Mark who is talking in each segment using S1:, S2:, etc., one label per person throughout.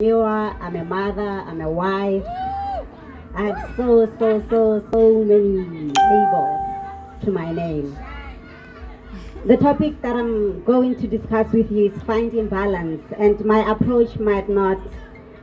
S1: I'm a mother, I'm a wife. I have so many labels to my name. The topic that I'm going to discuss with you is finding balance, and my approach might not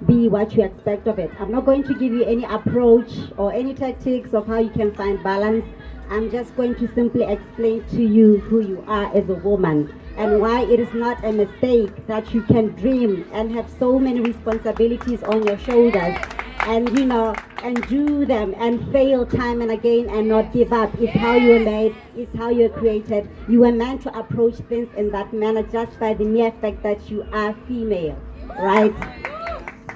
S1: be what you expect of it. I'm not going to give you any approach or any tactics of how you can find balance. I'm just going to simply explain to you who you are as a woman and why it is not a mistake that you can dream and have so many responsibilities on your shoulders and do them and fail time and again and not give up. It's how you were made, it's how you're created. You were meant to approach things in that manner just by the mere fact that you are female, right?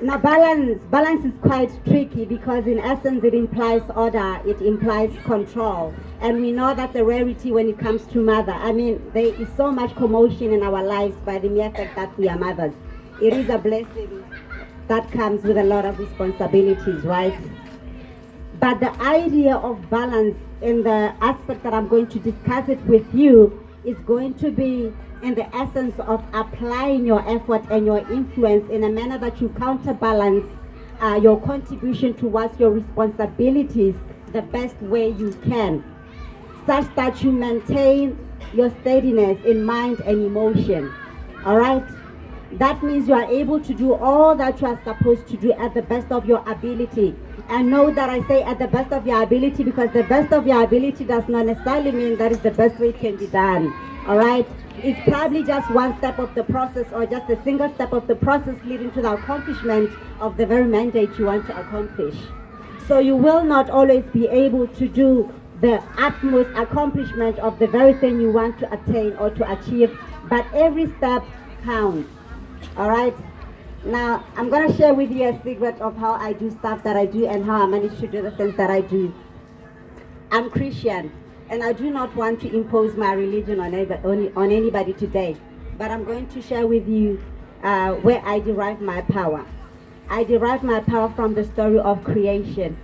S1: Now balance is quite tricky because in essence it implies order, it implies control. And we know that's a rarity when it comes to mother. I mean, there is so much commotion in our lives by the mere fact that we are mothers. It is a blessing that comes with a lot of responsibilities, right? But the idea of balance in the aspect that I'm going to discuss it with you is going to be in the essence of applying your effort and your influence in a manner that you counterbalance your contribution towards your responsibilities the best way you can, such that you maintain your steadiness in mind and emotion. All right? That means you are able to do all that you are supposed to do at the best of your ability. And know that I say at the best of your ability because the best of your ability does not necessarily mean that is the best way it can be done. All right? It's probably just one step of the process or just a single step of the process leading to the accomplishment of the very mandate you want to accomplish. So you will not always be able to do the utmost accomplishment of the very thing you want to attain or to achieve, but every step counts. All right? Now, I'm going to share with you a secret of how I do stuff that I do and how I manage to do the things that I do. I'm Christian, and I do not want to impose my religion on anybody today, but I'm going to share with you where I derive my power. I derive my power from the story of creation.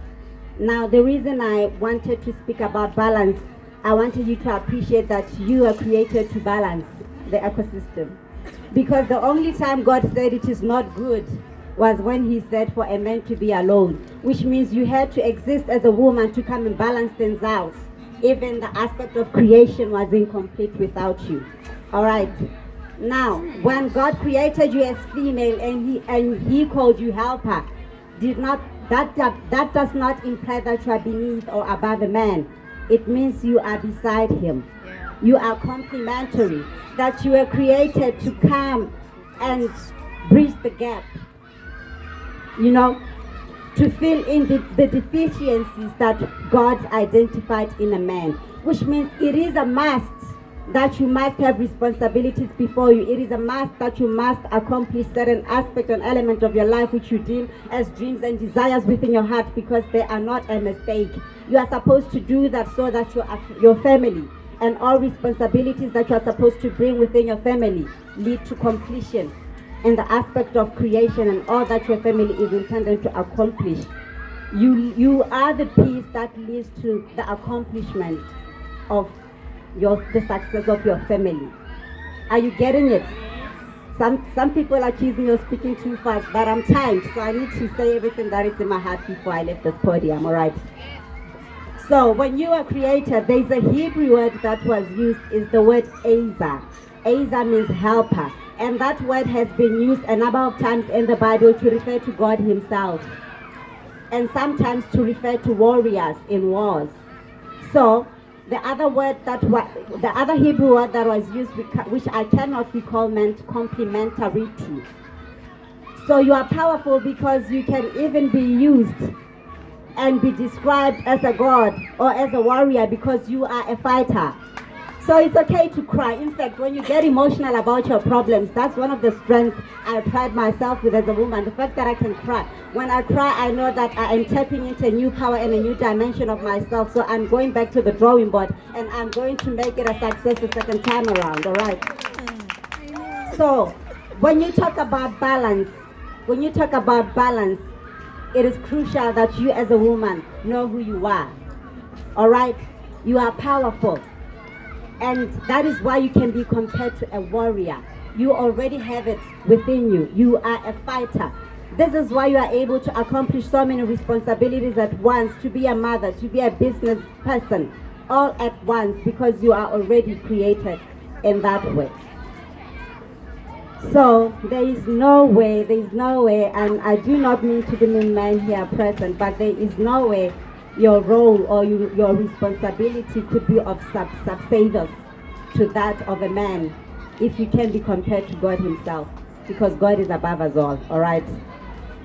S1: Now, the reason I wanted to speak about balance, I wanted you to appreciate that you are created to balance the ecosystem. Because the only time God said it is not good was when he said for a man to be alone, which means you had to exist as a woman to come and balance things out. Even the aspect of creation was incomplete without you. All right. Now, when God created you as female and he called you helper, that does not imply that you are beneath or above a man. It means you are beside him. You are complementary, that you were created to come and bridge the gap, to fill in the deficiencies that God identified in a man, which means it is a must that you must have responsibilities before you. It is a must that you must accomplish certain aspect and element of your life which you deem as dreams and desires within your heart, because they are not a mistake. You are supposed to do that so that your family and all responsibilities that you are supposed to bring within your family lead to completion in the aspect of creation and all that your family is intended to accomplish. You are the piece that leads to the accomplishment of the success of your family. Are you getting it? Some people accuse me of speaking too fast, but I'm timed, so I need to say everything that is in my heart before I left this podium, all right? So when you are created, there's a Hebrew word that was used, is the word Asa. Asa means helper. And that word has been used a number of times in the Bible to refer to God himself. And sometimes to refer to warriors in wars. So the other Hebrew word that was used, which I cannot recall, meant complementary to. So you are powerful because you can even be used and be described as a god or as a warrior because you are a fighter. So it's okay to cry. In fact, when you get emotional about your problems, that's one of the strengths I pride myself with as a woman, the fact that I can cry. When I cry, I know that I am tapping into a new power and a new dimension of myself. So I'm going back to the drawing board and I'm going to make it a success the second time around, all right? So when you talk about balance, it is crucial that you as a woman know who you are. All right? You are powerful. And that is why you can be compared to a warrior. You already have it within you. You are a fighter. This is why you are able to accomplish so many responsibilities at once, to be a mother, to be a business person, all at once, because you are already created in that way. So there is no way, and I do not mean to the men here present, but there is no way your role or your responsibility could be of subservience to that of a man if you can be compared to God himself, because God is above us all right?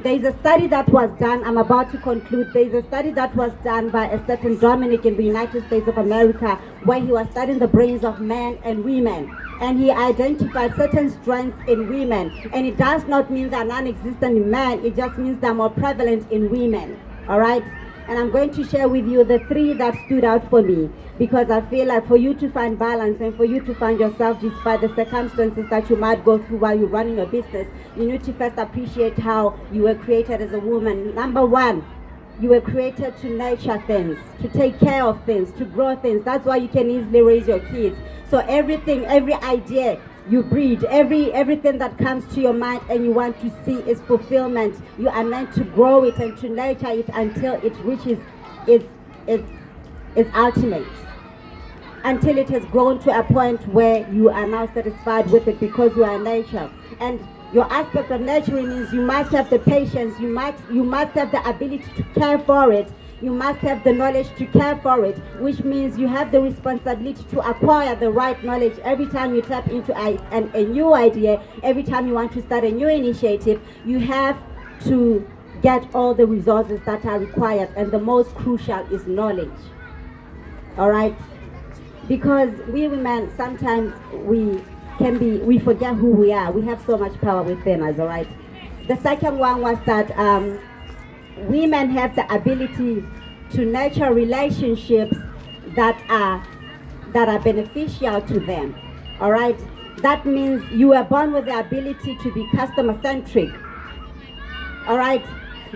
S1: There is a study that was done, I'm about to conclude, there is a study that was done by a certain Dominic in the United States of America, where he was studying the brains of men and women. And he identified certain strengths in women. And it does not mean they're non-existent in men, it just means they're more prevalent in women, all right? And I'm going to share with you the 3 that stood out for me, because I feel like for you to find balance and for you to find yourself despite the circumstances that you might go through while you're running your business, you need to first appreciate how you were created as a woman. Number 1, you were created to nurture things, to take care of things, to grow things. That's why you can easily raise your kids. So everything, every idea you breed, everything that comes to your mind and you want to see is fulfillment. You are meant to grow it and to nurture it until it reaches its ultimate, until it has grown to a point where you are now satisfied with it because you are nature. And your aspect of nurturing means you must have the patience, you must have the ability to care for it, you must have the knowledge to care for it, which means you have the responsibility to acquire the right knowledge every time you tap into a new idea, every time you want to start a new initiative. You have to get all the resources that are required, and the most crucial is knowledge, all right? Because we women, sometimes we forget who we are. We have so much power within us, all right? The second one was that women have the ability to nurture relationships that are beneficial to them, all right? That means you are born with the ability to be customer-centric, all right?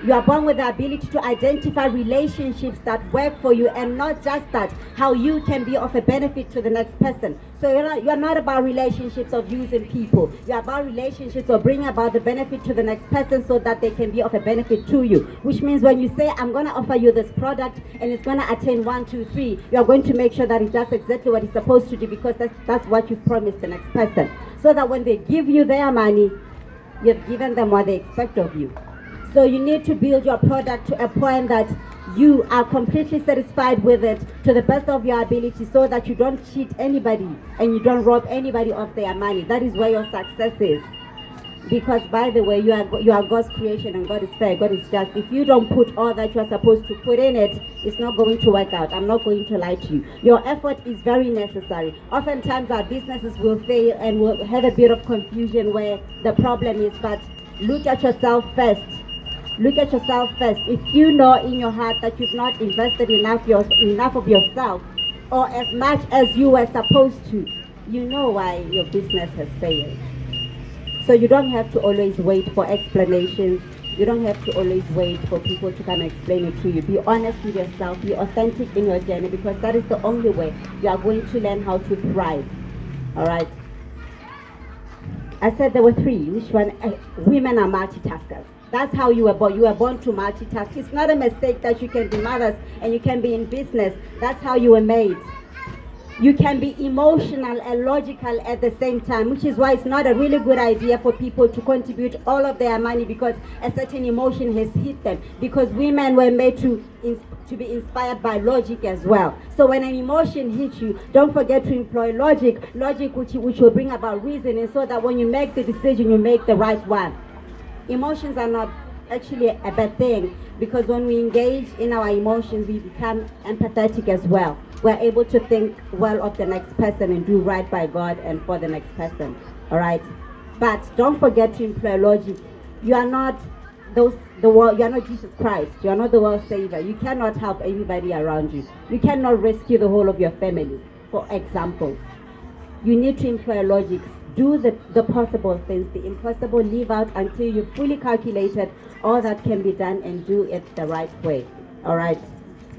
S1: You are born with the ability to identify relationships that work for you, and not just that, how you can be of a benefit to the next person. So you're not about relationships of using people. You're about relationships of bringing about the benefit to the next person so that they can be of a benefit to you. Which means when you say, I'm going to offer you this product and it's going to attain 1, 2, 3, you're going to make sure that it does exactly what it's supposed to do, because that's what you promised the next person. So that when they give you their money, you've given them what they expect of you. So you need to build your product to a point that you are completely satisfied with it to the best of your ability, so that you don't cheat anybody and you don't rob anybody of their money. That is where your success is. Because, by the way, you are God's creation, and God is fair, God is just. If you don't put all that you are supposed to put in it, it's not going to work out. I'm not going to lie to you. Your effort is very necessary. Oftentimes our businesses will fail and will have a bit of confusion where the problem is, but look at yourself first. Look at yourself first. If you know in your heart that you've not invested enough of yourself, or as much as you were supposed to, you know why your business has failed. So you don't have to always wait for explanations. You don't have to always wait for people to come and explain it to you. Be honest with yourself. Be authentic in your journey, because that is the only way you are going to learn how to thrive. All right? I said there were 3. Which one? Women are multitaskers. That's how you were born. You were born to multitask. It's not a mistake that you can be mothers and you can be in business. That's how you were made. You can be emotional and logical at the same time, which is why it's not a really good idea for people to contribute all of their money because a certain emotion has hit them. Because women were made to be inspired by logic as well. So when an emotion hits you, don't forget to employ logic which will bring about reasoning, so that when you make the decision, you make the right one. Emotions are not actually a bad thing, because when we engage in our emotions, we become empathetic as well. We're able to think well of the next person and do right by God and for the next person. All right? But don't forget to employ logic. You are not the world. You are not Jesus Christ. You are not the world savior. You cannot help everybody around you. You cannot rescue the whole of your family, for example. You need to employ logic. Do the possible things, the impossible, leave out until you've fully calculated all that can be done, and do it the right way. All right?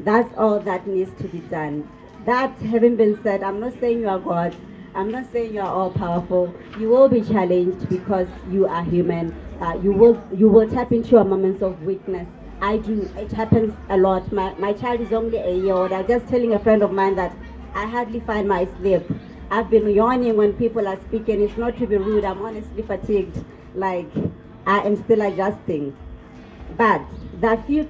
S1: That's all that needs to be done. That having been said, I'm not saying you are God. I'm not saying you're all powerful. You will be challenged because you are human. You will tap into your moments of weakness. I do. It happens a lot. My child is only a year old. I was just telling a friend of mine that I hardly find my sleep. I've been yawning when people are speaking. It's not to be rude. I'm honestly fatigued. Like I am still adjusting. But there are few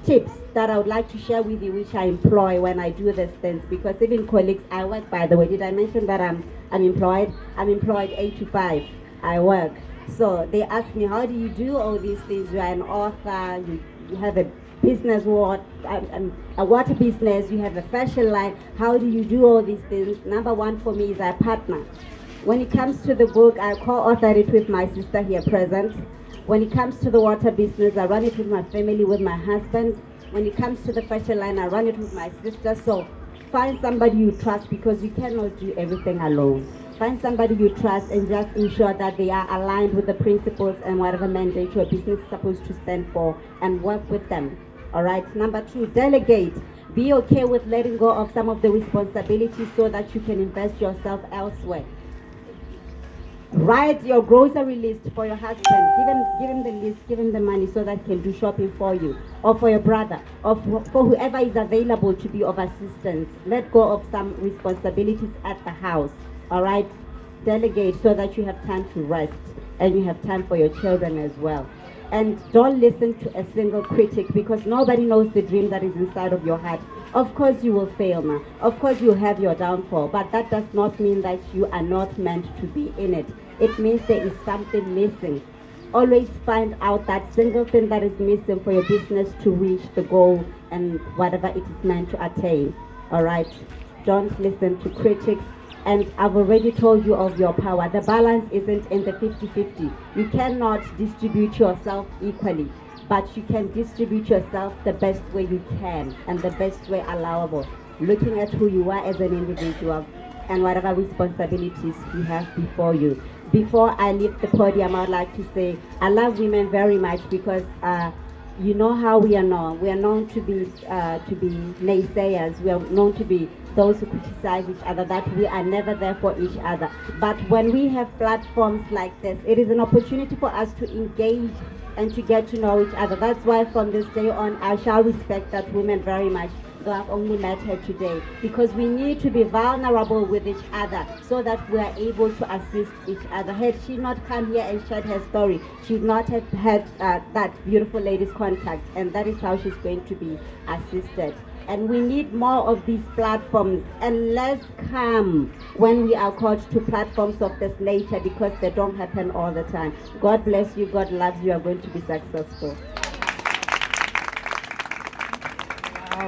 S1: tips that I would like to share with you, which I employ when I do these things. Because even colleagues, I work. By the way, did I mention that I'm employed? I'm employed 8 to 5. I work. So they ask me, how do you do all these things? You are an author. You have a business, a water business. You have a fashion line. How do you do all these things? Number one for me is I partner. When it comes to the book, I co-authored it with my sister here present. When it comes to the water business, I run it with my family, with my husband. When it comes to the fashion line, I run it with my sister. So find somebody you trust because you cannot do everything alone. Find somebody you trust and just ensure that they are aligned with the principles and whatever mandate your business is supposed to stand for and work with them. All right. Number 2, delegate. Be okay with letting go of some of the responsibilities so that you can invest yourself elsewhere. Write your grocery list for your husband. Give him the list, give him the money so that he can do shopping for you, or for your brother, or for whoever is available to be of assistance. Let go of some responsibilities at the house. All right? Delegate so that you have time to rest and you have time for your children as well. And don't listen to a single critic because nobody knows the dream that is inside of your heart. Of course you will fail now. Of course you have your downfall, but that does not mean that you are not meant to be in it. It means there is something missing. Always find out that single thing that is missing for your business to reach the goal and whatever it is meant to attain. All right? Don't listen to critics. And I've already told you of your power. The balance isn't in the 50-50. You cannot distribute yourself equally, but you can distribute yourself the best way you can and the best way allowable, looking at who you are as an individual and whatever responsibilities you have before you. Before I leave the podium, I would like to say I love women very much because you know how we are known. We are known to be naysayers. We are known to be those who criticize each other, that we are never there for each other. But when we have platforms like this, it is an opportunity for us to engage and to get to know each other. That's why from this day on, I shall respect that woman very much, though I've only met her today, because we need to be vulnerable with each other so that we are able to assist each other. Had she not come here and shared her story, she would not have had that beautiful lady's contact, and that is how she's going to be assisted. And we need more of these platforms, and less come when we are called to platforms of this nature because they don't happen all the time. God bless you. God loves you. You are going to be successful.